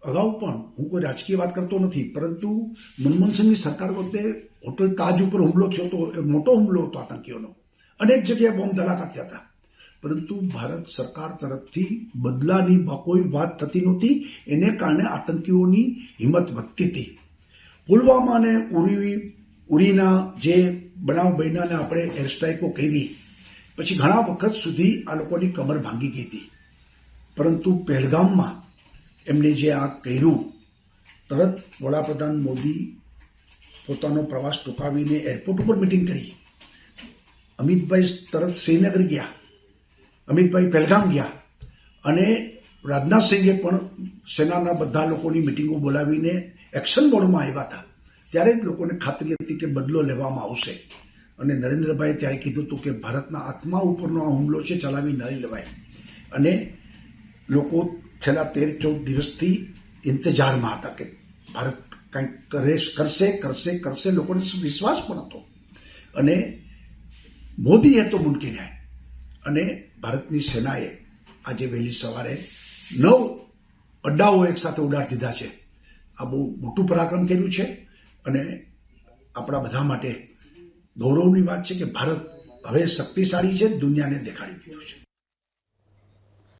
અગાઉ પણ હું કોઈ રાજકીય વાત કરતો નથી, પરંતુ મનમોહન સિંહની સરકાર વખતે હોટલ તાજ ઉપર હુમલો થયો હતો, એ મોટો હુમલો હતો આતંકીઓનો. અનેક જગ્યાએ બોમ્બ ધડાકા થયા હતા, પરંતુ ભારત સરકાર તરફથી બદલાની કોઈ વાત થતી નહોતી. એને કારણે આતંકીઓની હિંમત વધતી હતી. પુલવામા અને ઉરીના જે બનાવ બન્યાને આપણે એર સ્ટ્રાઇકો કરી પછી ઘણા વખત સુધી આ લોકોની કમર ભાંગી ગઈ હતી, પરંતુ પહેલગામમાં એમને જે આ કર્યું, તરત વડાપ્રધાન મોદી પોતાનો પ્રવાસ ટૂંકાવીને એરપોર્ટ ઉપર મિટિંગ કરી. અમિતભાઈ તરત શ્રીનગર ગયા, અમિતભાઈ પહેલગામ ગયા, અને રાજનાથસિંહે પણ સેનાના બધા લોકોની મિટિંગો બોલાવીને એક્શન મોડમાં આવ્યા હતા. ત્યારે જ લોકોને ખાતરી હતી કે બદલો લેવામાં આવશે. અને નરેન્દ્રભાઈએ ત્યારે કીધું હતું કે ભારતના આત્મા ઉપરનો આ હુમલો છે, ચલાવી નહીં લેવાય. અને લોકો છેલ્લા 13-14 દિવસથી ઇંતજારમાં હતા કે ભારત કંઈક કરશે. લોકોને વિશ્વાસ પણ હતો. અને મોદીએ તો મુમકિન હૈ. અને ભારતની સેનાએ આજે વહેલી સવારે 9 અડ્ડાઓ એક સાથે ઉડાડી દીધા છે. આ બહુ મોટું પરાક્રમ કર્યું છે, અને આપણા બધા માટે ગૌરવની વાત છે કે ભારત હવે શક્તિશાળી છે, દુનિયાને દેખાડી દીધું છે.